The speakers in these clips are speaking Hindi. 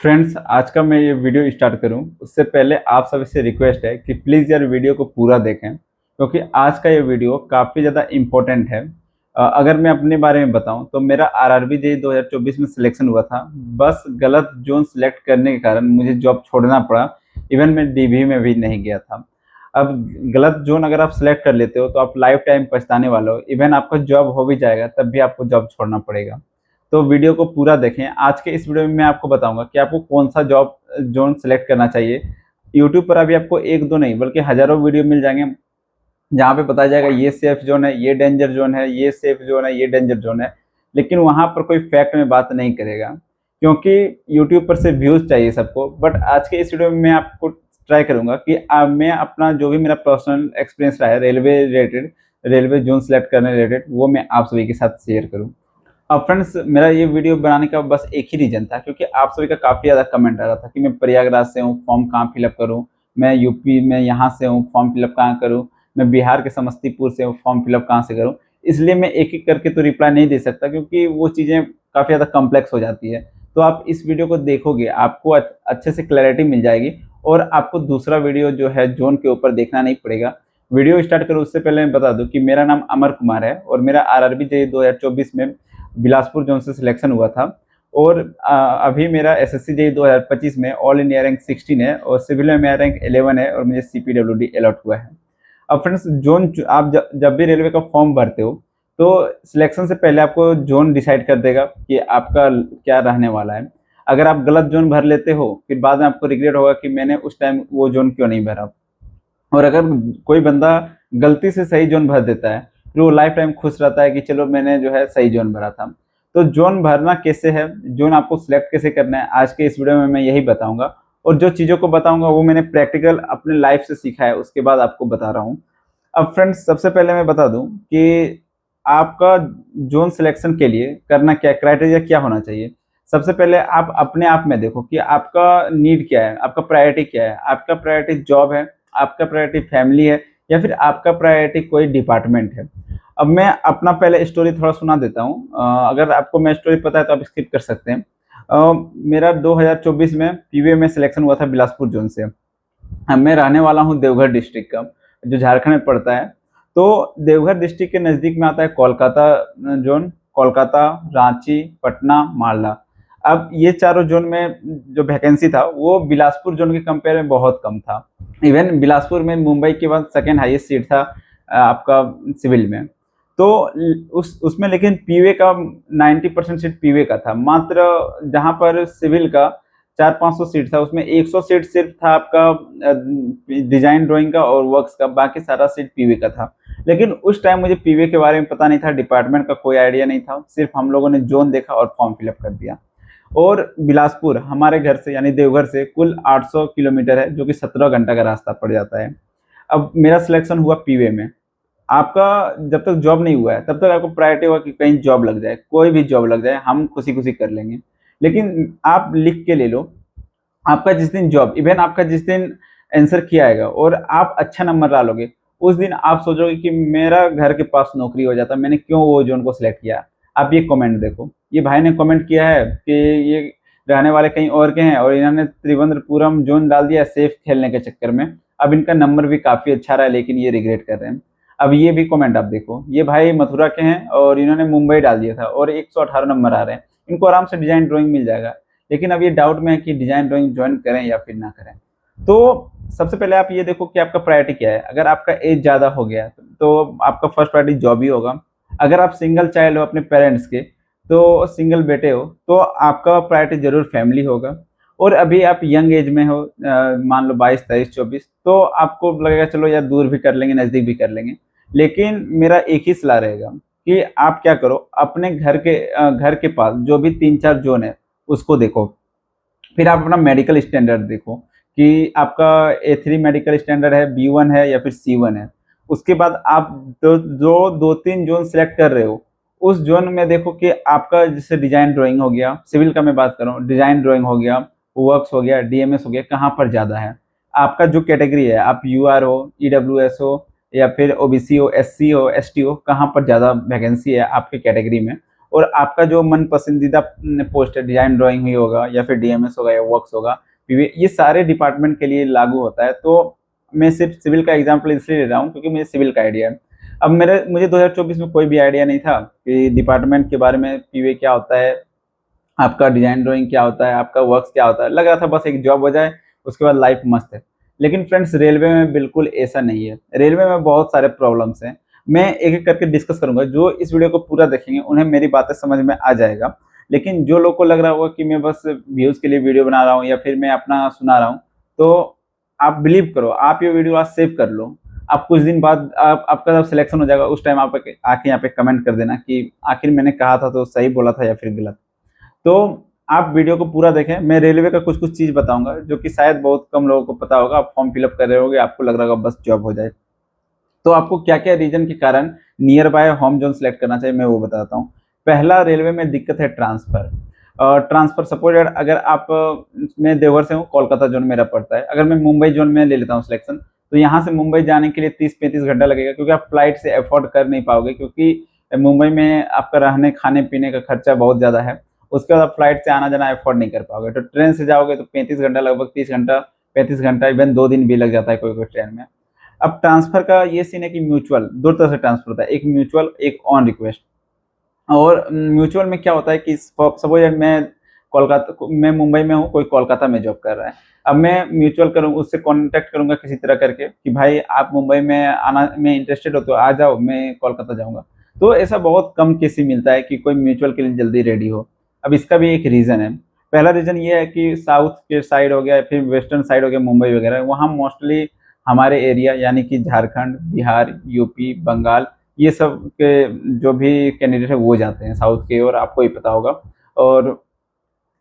फ्रेंड्स, आज का मैं ये वीडियो स्टार्ट करूं उससे पहले आप सभी से रिक्वेस्ट है कि प्लीज़ यार वीडियो को पूरा देखें, क्योंकि आज का ये वीडियो काफ़ी ज़्यादा इम्पोर्टेंट है। अगर मैं अपने बारे में बताऊं तो मेरा आरआरबी जेईई 2024 में सिलेक्शन हुआ था। बस गलत जोन सिलेक्ट करने के कारण मुझे जॉब छोड़ना पड़ा। इवन मैं डीवी में भी नहीं गया था। अब गलत जोन अगर आप सिलेक्ट कर लेते हो तो आप लाइफ टाइम पछताने वाले हो। इवन आपका जॉब हो भी जाएगा तब भी आपको जॉब छोड़ना पड़ेगा। तो वीडियो को पूरा देखें। आज के इस वीडियो में मैं आपको बताऊंगा कि आपको कौन सा जॉब जोन सेलेक्ट करना चाहिए। यूट्यूब पर अभी आपको एक दो नहीं बल्कि हजारों वीडियो मिल जाएंगे, जहाँ पे बताया जाएगा ये सेफ जोन है, ये डेंजर जोन है, ये सेफ जोन है, ये डेंजर जोन है। लेकिन वहाँ पर कोई फैक्ट में बात नहीं करेगा, क्योंकि यूट्यूब पर से व्यूज चाहिए सबको। बट आज के इस वीडियो में मैं आपको ट्राई करूंगा कि मैं अपना जो भी मेरा पर्सनल एक्सपीरियंस रहा है railway related, railway zone select करने रिलेटेड, वो मैं आप सभी के साथ शेयर करूँ। अब फ्रेंड्स, मेरा ये वीडियो बनाने का बस एक ही रीज़न था, क्योंकि आप सभी का काफ़ी ज़्यादा कमेंट आ रहा था कि मैं प्रयागराज से हूँ, फॉर्म कहाँ फिलअप करूँ। मैं यूपी में यहाँ से हूँ, फॉर्म फिलअप कहाँ करूँ। मैं बिहार के समस्तीपुर से हूँ, फॉर्म फिलअप कहाँ से करूँ। इसलिए मैं एक-एक करके तो रिप्लाई नहीं दे सकता, क्योंकि वो चीज़ें काफ़ी ज़्यादा कॉम्प्लेक्स हो जाती है। तो आप इस वीडियो को देखोगे, आपको अच्छे से क्लैरिटी मिल जाएगी और आपको दूसरा वीडियो जो है ज़ोन के ऊपर देखना नहीं पड़ेगा। वीडियो स्टार्ट करूँ उससे पहले मैं बता दूँ कि मेरा नाम अमर कुमार है और मेरा आरआरबी जेईई 2024 में बिलासपुर जोन से सिलेक्शन हुआ था। और अभी मेरा एसएससी जेईई 2025 में ऑल इंडिया रैंक 16 है और सिविल में मेरा रैंक 11 है और मुझे सीपीडब्ल्यूडी अलॉट हुआ है। अब फ्रेंड्स, जोन आप जब भी रेलवे का फॉर्म भरते हो तो सिलेक्शन से पहले आपको जोन डिसाइड कर देगा कि आपका क्या रहने वाला है। अगर आप गलत जोन भर लेते हो फिर बाद में आपको रिग्रेट होगा कि मैंने उस टाइम वो जोन क्यों नहीं भरा। और अगर कोई बंदा गलती से सही जोन भर देता है फिर वो लाइफ टाइम खुश रहता है कि चलो मैंने जो है सही जोन भरा था। तो जोन भरना कैसे है, जोन आपको सिलेक्ट कैसे करना है, आज के इस वीडियो में मैं यही बताऊंगा। और जो चीज़ों को बताऊंगा वो मैंने प्रैक्टिकल अपने लाइफ से सीखा है, उसके बाद आपको बता रहा हूँ। अब फ्रेंड्स, सबसे पहले मैं बता दूं कि आपका जोन सिलेक्शन के लिए करना क्या क्राइटेरिया क्या होना चाहिए। सबसे पहले आप अपने आप में देखो कि आपका नीड क्या है, आपका प्रायोरिटी क्या है। आपका प्रायोरिटी जॉब है, आपका प्रायोरिटी फैमिली है, या फिर आपका प्रायोरिटी कोई डिपार्टमेंट है। अब मैं अपना पहले स्टोरी थोड़ा सुना देता हूँ। अगर आपको मैं स्टोरी पता है तो आप स्किप कर सकते हैं। मेरा 2024 में पीवीए में सिलेक्शन हुआ था बिलासपुर जोन से। मैं रहने वाला हूँ देवघर डिस्ट्रिक्ट का, जो झारखंड में पड़ता है। तो देवघर डिस्ट्रिक्ट के नज़दीक में आता है कोलकाता जोन। कोलकाता, रांची, पटना, मालदा। अब ये चारों जोन में जो वैकेंसी था वो बिलासपुर जोन के कंपेयर में बहुत कम था। इवन बिलासपुर में मुंबई के बाद सेकेंड हाईएस्ट सीट था आपका सिविल में। तो उसमें लेकिन पीवे का 90% सीट पीवे का था। मात्र जहाँ पर सिविल का 400-500 सीट था, उसमें 100 सीट सिर्फ था आपका डिजाइन ड्राइंग का और वर्क्स का, बाकी सारा सीट पीवे का था। लेकिन उस टाइम मुझे पीवे के बारे में पता नहीं था, डिपार्टमेंट का कोई आइडिया नहीं था। सिर्फ हम लोगों ने जोन देखा और फॉर्म फिलअप कर दिया। और बिलासपुर हमारे घर से यानी देवघर से कुल 800 किलोमीटर है, जो कि 17 घंटा का रास्ता पड़ जाता है। अब मेरा सिलेक्शन हुआ पीवे में। आपका जब तक जॉब नहीं हुआ है तब तक आपको प्रायोरिटी होगा कि कहीं जॉब लग जाए, कोई भी जॉब लग जाए, हम खुशी खुशी कर लेंगे। लेकिन आप लिख के ले लो, आपका जिस दिन जॉब, इवन आपका जिस दिन आंसर किया आएगा और आप अच्छा नंबर ला लोगे, उस दिन आप सोचोगे कि मेरा घर के पास नौकरी हो जाता, मैंने क्यों वो जोन को सिलेक्ट किया। आप ये कमेंट देखो, ये भाई ने कमेंट किया है कि ये रहने वाले कहीं और के हैं और इन्होंने त्रिवेंद्रपुरम जोन डाल दिया सेफ खेलने के चक्कर में। अब इनका नंबर भी काफ़ी अच्छा रहा है लेकिन ये रिग्रेट कर रहे हैं। अब ये भी कमेंट आप देखो, ये भाई मथुरा के हैं और इन्होंने मुंबई डाल दिया था और 118 नंबर आ रहे हैं, इनको आराम से डिजाइन ड्राइंग मिल जाएगा। लेकिन अब ये डाउट में है कि डिजाइन ड्राइंग ज्वाइन करें या फिर ना करें। तो सबसे पहले आप ये देखो कि आपका प्रायोरिटी क्या है। अगर आपका एज ज़्यादा हो गया तो आपका फर्स्ट प्रायोरिटी जॉब ही होगा। अगर आप सिंगल चाइल्ड हो अपने पेरेंट्स के, तो सिंगल बेटे हो, तो आपका प्रायोरिटी जरूर फैमिली होगा। और अभी आप यंग एज में हो, मान लो 22, 23, 24, तो आपको लगेगा चलो यार दूर भी कर लेंगे नज़दीक भी कर लेंगे। लेकिन मेरा एक ही सलाह रहेगा कि आप क्या करो, अपने घर के पास जो भी 3-4 जोन है उसको देखो। फिर आप अपना मेडिकल स्टैंडर्ड देखो कि आपका A3 मेडिकल स्टैंडर्ड है, B1 है या फिर C1 है। उसके बाद आप जो 2-3 जोन सेलेक्ट कर रहे हो उस जोन में देखो कि आपका जैसे डिजाइन ड्राइंग हो गया, सिविल का मैं बात कर रहा हूँ, डिजाइन ड्राइंग हो गया, वर्क्स हो गया, डीएमएस हो गया, कहाँ पर ज़्यादा है। आपका जो कैटेगरी है, आप यूआर हो, ईडब्ल्यूएस हो या फिर ओबीसी हो, एससी हो, एसटी हो, कहाँ पर ज़्यादा वैकेंसी है आपके कैटेगरी में। और आपका जो मन पसंदीदा पोस्ट है, डिजाइन ड्राइंग ही होगा या फिर डीएमएस होगा या वर्क्स होगा, पीवी, ये सारे डिपार्टमेंट के लिए लागू होता है। तो मैं सिर्फ सिविल का एग्जाम्पल इसलिए ले रहा हूँ क्योंकि मुझे सिविल का आइडिया है। अब मुझे 2024 में कोई भी आइडिया नहीं था कि डिपार्टमेंट के बारे में, पीवी क्या होता है, आपका डिजाइन ड्राइंग क्या होता है, आपका वर्क्स क्या होता है। लग रहा था बस एक जॉब हो जाए, उसके बाद लाइफ मस्त है। लेकिन फ्रेंड्स, रेलवे में बिल्कुल ऐसा नहीं है। रेलवे में बहुत सारे प्रॉब्लम्स हैं। मैं एक एक करके डिस्कस करूंगा। जो इस वीडियो को पूरा देखेंगे उन्हें मेरी बातें समझ में आ जाएगा। लेकिन जो लोग को लग रहा होगा कि मैं बस व्यूज के लिए वीडियो बना रहा हूँ या फिर मैं अपना सुना रहा हूँ, तो आप बिलीव करो, आप ये वीडियो आज सेव कर लो। आप कुछ दिन बाद आपका जब सिलेक्शन हो जाएगा, उस टाइम आप आके यहाँ पे कमेंट कर देना कि आखिर मैंने कहा था तो सही बोला था या फिर गलत। तो आप वीडियो को पूरा देखें। मैं रेलवे का कुछ कुछ चीज़ बताऊंगा जो कि शायद बहुत कम लोगों को पता होगा। आप फॉर्म फिलअप कर रहे होगे, आपको लग रहा होगा बस जॉब हो जाए। तो आपको क्या क्या रीजन के कारण near by home zone select करना चाहिए, मैं वो बताता हूँ। पहला, रेलवे में दिक्कत है ट्रांसफर। ट्रांसफर सपोज अगर आप मैं देवघर से हूँ, कोलकाता जोन मेरा पड़ता है। अगर मैं मुंबई जोन में ले लेता हूँ सिलेक्शन, तो यहाँ से मुंबई जाने के लिए 30-35 घंटा लगेगा, क्योंकि आप फ्लाइट से अफोर्ड कर नहीं पाओगे, क्योंकि मुंबई में आपका रहने खाने पीने का खर्चा बहुत ज़्यादा है। उसके बाद आप फ्लाइट से आना जाना अफोर्ड नहीं कर पाओगे। तो ट्रेन से जाओगे तो 35 घंटा, लगभग 30 घंटा, 35 घंटा, इवन 2 दिन भी लग जाता है कोई कोई ट्रेन में। अब ट्रांसफर का ये सीन है कि म्यूचुअल दो तरह से ट्रांसफर होता है, एक म्यूचुअल, एक ऑन रिक्वेस्ट। और म्यूचुअल में क्या होता है कि सपोज मैं मुंबई में हूँ, कोई कोलकाता में जॉब कर रहा है। अब मैं म्यूचुअल करूँ, उससे कांटेक्ट करूंगा किसी तरह करके कि भाई आप मुंबई में आना में इंटरेस्टेड हो तो आ जाओ, मैं कोलकाता जाऊंगा। तो ऐसा बहुत कम केस ही मिलता है कि कोई म्यूचुअल के लिए जल्दी रेडी हो। अब इसका भी एक रीजन है। पहला रीजन ये है कि साउथ के साइड हो गया, फिर वेस्टर्न साइड हो गया, मुंबई वगैरह, वहाँ मोस्टली हमारे एरिया यानी कि झारखंड, बिहार, यूपी, बंगाल, ये सब के जो भी कैंडिडेट है वो जाते हैं साउथ की ओर, आपको ही पता होगा। और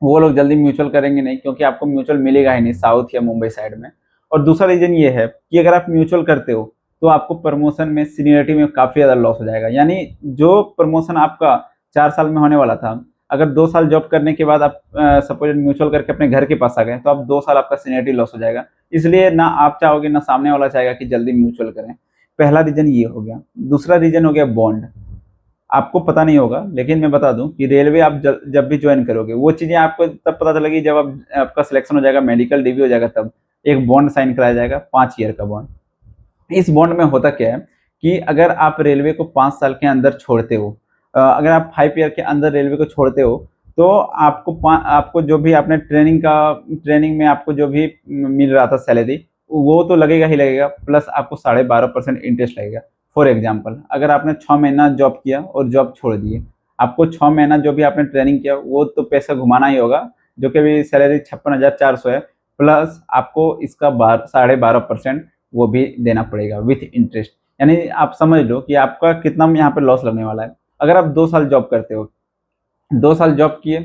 वो लोग जल्दी म्यूचुअल करेंगे नहीं, क्योंकि आपको म्यूचुअल मिलेगा ही नहीं साउथ या मुंबई साइड में। और दूसरा रीजन ये है कि अगर आप म्यूचुअल करते हो तो आपको प्रमोशन में, सीनियरिटी में काफ़ी ज़्यादा लॉस हो जाएगा। यानी जो प्रमोशन आपका 4 साल में होने वाला था, अगर 2 साल जॉब करने के बाद आप सपोज म्यूचुअल करके अपने घर के पास आ गए, तो आप 2 साल आपका सीनियरिटी लॉस हो जाएगा। इसलिए ना आप चाहोगे ना सामने वाला चाहेगा कि जल्दी म्यूचुअल करें। पहला रीजन ये हो गया। दूसरा रीजन हो गया बॉन्ड। आपको पता नहीं होगा, लेकिन मैं बता दूं कि रेलवे आप जब भी ज्वाइन करोगे, वो चीज़ें आपको तब पता चलेगी जब आपका सिलेक्शन हो जाएगा, मेडिकल डीवी हो जाएगा, तब एक बॉन्ड साइन कराया जाएगा, 5 ईयर का बॉन्ड। इस बॉन्ड में होता क्या है कि अगर आप रेलवे को 5 साल के अंदर छोड़ते हो, अगर आप 5 ईयर के अंदर रेलवे को छोड़ते हो, तो आपको जो भी आपने ट्रेनिंग में आपको जो भी मिल रहा था सैलरी, वो तो लगेगा ही लगेगा, प्लस आपको 12.5% इंटरेस्ट लगेगा। फॉर एग्जाम्पल, अगर आपने 6 महीना जॉब किया और जॉब छोड़ दिए, आपको 6 महीना जो भी आपने ट्रेनिंग किया वो तो पैसा घुमाना ही होगा, जो कि अभी सैलरी 56,400 है, प्लस आपको इसका 12.5% वो भी देना पड़ेगा विथ इंटरेस्ट। यानी आप समझ लो कि आपका कितना यहाँ पे लॉस लगने वाला है। अगर आप 2 साल जॉब करते हो, 2 साल जॉब किए,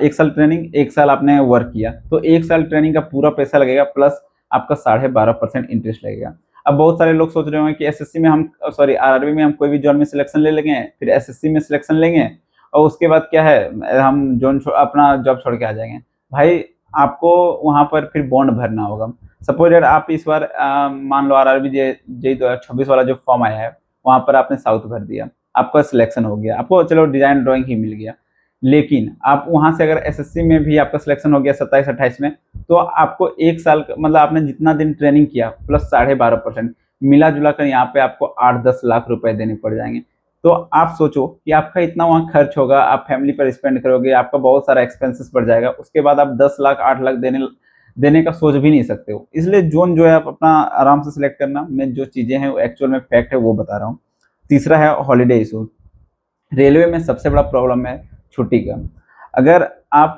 1 साल ट्रेनिंग, 1 साल आपने वर्क किया, तो 1 साल ट्रेनिंग का पूरा पैसा लगेगा, प्लस आपका 12.5% इंटरेस्ट लगेगा। अब बहुत सारे लोग सोच रहे होंगे कि एसएससी में हम, सॉरी, आरआरबी में हम कोई भी जोन में सिलेक्शन ले लेंगे, फिर एसएससी में सिलेक्शन लेंगे, और उसके बाद क्या है, हम अपना जॉब छोड़ के आ जाएंगे। भाई, आपको वहाँ पर फिर बॉन्ड भरना होगा। सपोज यार आप इस बार मान लो आरआरबी जेई 2026 वाला जो फॉर्म आया है, वहाँ पर आपने साउथ भर दिया, आपका सिलेक्शन हो गया, आपको चलो डिजाइन ड्राइंग ही मिल गया। लेकिन आप वहाँ से अगर एसएससी में भी आपका सिलेक्शन हो गया 27-28 में, तो आपको 1 साल मतलब आपने जितना दिन ट्रेनिंग किया प्लस 12.5% मिला जुला कर यहाँ पे आपको 8-10 लाख रुपए देने पड़ जाएंगे। तो आप सोचो कि आपका इतना वहाँ खर्च होगा, आप फैमिली पर स्पेंड करोगे, आपका बहुत सारा एक्सपेंसेस बढ़ जाएगा, उसके बाद आप 10 लाख 8 लाख देने का सोच भी नहीं सकते हो। इसलिए जोन जो है आप अपना आराम से सिलेक्ट करना। मैं जो चीज़ें हैं वो एक्चुअल में फैक्ट है वो बता रहा हूँ। तीसरा है हॉलीडे इशू। रेलवे में सबसे बड़ा प्रॉब्लम है छुट्टी का। अगर आप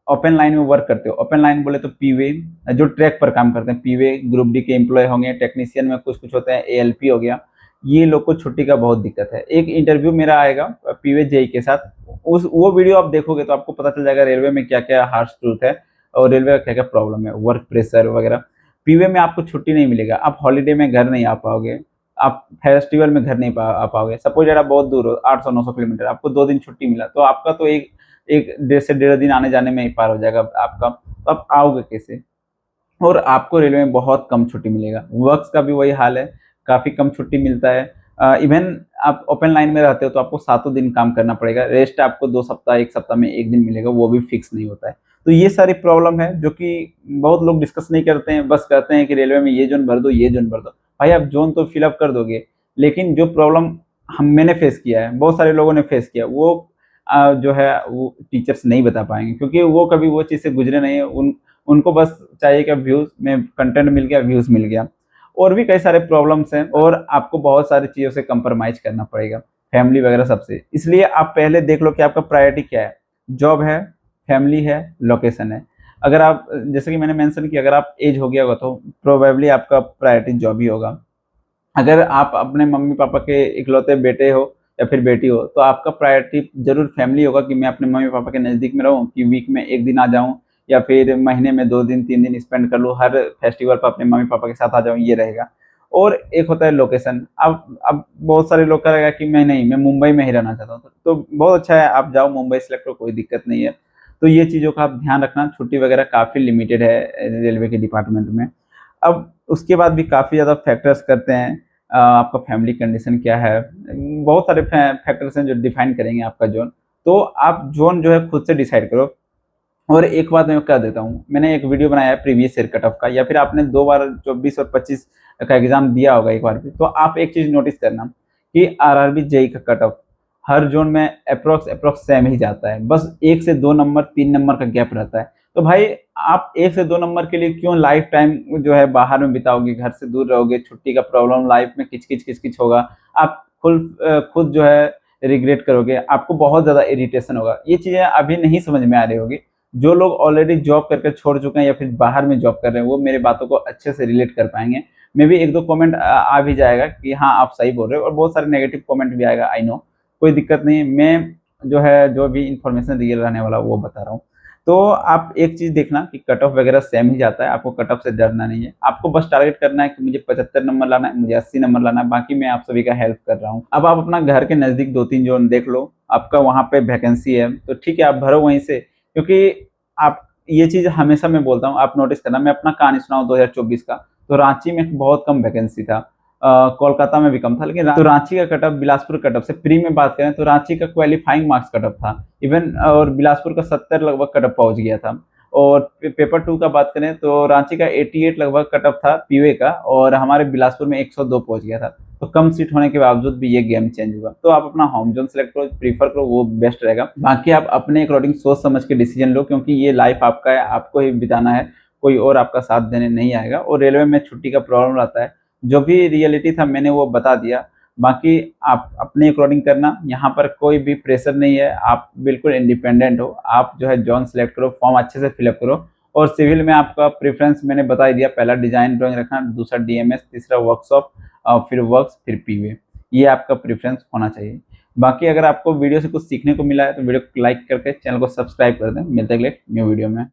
ओपन लाइन में वर्क करते हो, ओपन लाइन बोले तो पीवे, जो ट्रैक पर काम करते हैं, पीवे ग्रुप डी के एम्प्लॉय होंगे, टेक्नीशियन में कुछ कुछ होते हैं, एएलपी हो गया, ये लोग को छुट्टी का बहुत दिक्कत है। एक इंटरव्यू मेरा आएगा पीवे जेई के साथ, वो वीडियो आप देखोगे तो आपको पता चल जाएगा रेलवे में क्या क्या हार्श ट्रूथ है और रेलवे का क्या क्या प्रॉब्लम है, वर्क प्रेशर वगैरह। पीवे में आपको छुट्टी नहीं मिलेगा, आप हॉलीडे में घर नहीं आ पाओगे, आप फेस्टिवल में घर नहीं आ पाओगे। सपोज यार आप बहुत दूर हो, 800-900 किलोमीटर, आपको 2 दिन छुट्टी मिला, तो आपका तो एक एक 1.5 से 1.5 दिन आने जाने में ही पार हो जाएगा आपका। तो आप आओगे कैसे? और आपको रेलवे में बहुत कम छुट्टी मिलेगा। वर्क्स का भी वही हाल है, काफ़ी कम छुट्टी मिलता है। इवन आप ओपन लाइन में रहते हो तो आपको सातों दिन काम करना पड़ेगा, रेस्ट आपको 2 सप्ताह 1 सप्ताह में 1 दिन मिलेगा, वो भी फिक्स नहीं होता है। तो ये सारी प्रॉब्लम है जो कि बहुत लोग डिस्कस नहीं करते हैं, बस कहते हैं कि रेलवे में ये ज़ोन भर दो, ये ज़ोन भर दो। भाई आप ज़ोन तो फिल अप कर दोगे, लेकिन जो प्रॉब्लम मैंने फेस किया है, बहुत सारे लोगों ने फेस किया, वो जो है वो टीचर्स नहीं बता पाएँगे, क्योंकि वो कभी वो चीज़ से गुज़रे नहीं है। उनको बस चाहिए कि व्यूज़ में कंटेंट मिल गया, व्यूज़ मिल गया। और भी कई सारे प्रॉब्लम्स हैं और आपको बहुत सारी चीज़ों से कंप्रोमाइज़ करना पड़ेगा, फैमिली वगैरह सबसे। इसलिए आप पहले देख लो कि आपका प्रायोरिटी क्या है? जॉब है, फैमिली है, लोकेशन है। अगर आप जैसे कि मैंने मेंशन किया, अगर आप एज हो गया होगा तो प्रोबेबली आपका प्रायोरिटी जॉब ही होगा। अगर आप अपने मम्मी-पापा के इकलौते बेटे हो या फिर बेटी हो, तो आपका प्रायोरिटी ज़रूर फैमिली होगा कि मैं अपने मम्मी-पापा के नज़दीक में रहूँ, कि वीक में 1 दिन आ जाऊँ या फिर महीने में 2 दिन, 3 दिन स्पेंड कर लूँ, हर फेस्टिवल पे अपने मम्मी-पापा के साथ आ जाऊँ, ये रहेगा। और एक होता है लोकेशन। अब बहुत सारे लोग का रहेगा कि मैं नहीं, मैं मुंबई में ही रहना चाहता हूँ, तो बहुत अच्छा है, आप जाओ मुंबई सेलेक्ट करो, कोई दिक्कत नहीं है। तो ये चीज़ों का आप ध्यान रखना, छुट्टी वगैरह काफ़ी लिमिटेड है रेलवे के डिपार्टमेंट में। अब उसके बाद भी काफ़ी ज़्यादा फैक्टर्स करते हैं, आपका फैमिली कंडीशन क्या है, बहुत सारे फैक्टर्स हैं जो डिफाइन करेंगे आपका ज़ोन। तो आप ज़ोन जो है खुद से डिसाइड करो। और एक बात मैं कह देता हूँ, मैंने एक वीडियो बनाया है प्रीवियस ईयर कट ऑफ का, या फिर आपने 2 बार 24 और 25 का एग्ज़ाम दिया होगा एक बार भी, तो आप एक चीज़ नोटिस करना कि आरआरबी, जेईई का कट ऑफ हर ज़ोन में एप्रॉक्स सेम ही जाता है। बस 1 से 2 नंबर, 3 नंबर का गैप रहता है। तो भाई आप 1 से 2 नंबर के लिए क्यों लाइफ टाइम जो है बाहर में बिताओगे, घर से दूर रहोगे, छुट्टी का प्रॉब्लम, लाइफ में किच-किच होगा। आप खुद जो है रिग्रेट करोगे, आपको बहुत ज़्यादा इरिटेशन होगा। ये चीज़ें अभी नहीं समझ में आ रही होगी। जो लोग ऑलरेडी जॉब करके छोड़ चुके हैं या फिर बाहर में जॉब कर रहे हैं, वो मेरी बातों को अच्छे से रिलेट कर पाएँगे। मेबी 1-2 कमेंट आ भी जाएगा कि हाँ, आप सही बोल रहे हो, और बहुत सारे नेगेटिव कमेंट भी आएगा, आई नो, कोई दिक्कत नहीं है। मैं जो है, जो भी इन्फॉर्मेशन रियल रहने वाला वो बता रहा हूँ। तो आप एक चीज़ देखना कि कट ऑफ वगैरह सेम ही जाता है, आपको कट ऑफ से डरना नहीं है। आपको बस टारगेट करना है कि मुझे 75 नंबर लाना है, मुझे 80 नंबर लाना है, बाकी मैं आप सभी का हेल्प कर रहा हूँ। अब आप अपना घर के नज़दीक 2-3 ज़ोन देख लो, आपका वहाँ पे वैकेंसी है, तो ठीक है, आप भरो वहीं से, क्योंकि आप ये चीज़ हमेशा मैं बोलता हूँ, आप नोटिस करना, मैं अपना कहानी सुनाऊँ 2024 का, तो रांची में बहुत कम वैकेंसी था। कोलकाता में भी कम था, लेकिन तो रांची का cut off Bilaspur cut off से प्री में बात करें तो रांची का क्वालीफाइंग मार्क्स कट ऑफ था। इवन और बिलासपुर का 70 लगभग कट ऑफ पहुँच गया था। और पेपर 2 का बात करें तो रांची का 88 लगभग कट ऑफ था पीओए का, और हमारे बिलासपुर में 102 पहुँच गया था। तो कम सीट होने के बावजूद भी ये गेम चेंज हुआ। तो आप अपना होम ज़ोन सेलेक्ट करो, प्रेफ़र करो, वो बेस्ट रहेगा। बाकी आप अपने अकॉर्डिंग सोच समझ के डिसीज़न लो, क्योंकि ये लाइफ़ आपका है, आपको ही बिताना है, कोई और आपका साथ देने नहीं आएगा। और रेलवे में छुट्टी का प्रॉब्लम रहता है, जो भी रियलिटी था मैंने वो बता दिया। बाकी आप अपने अकॉर्डिंग करना, यहाँ पर कोई भी प्रेशर नहीं है, आप बिल्कुल इंडिपेंडेंट हो। आप जो है ज़ोन सेलेक्ट करो, फॉर्म अच्छे से फिल अप करो, और सिविल में आपका प्रेफ़रेंस मैंने बता ही दिया, पहला डिज़ाइन ड्राइंग रखना, दूसरा डीएमएस, तीसरा वर्कशॉप, फिर वर्क्स, फिर पीवे। ये आपका प्रेफ़रेंस होना चाहिए। बाकी अगर आपको वीडियो से कुछ सीखने को मिला है तो वीडियो को लाइक करके चैनल को सब्सक्राइब कर दें। मिलते हैं अगले न्यू वीडियो में।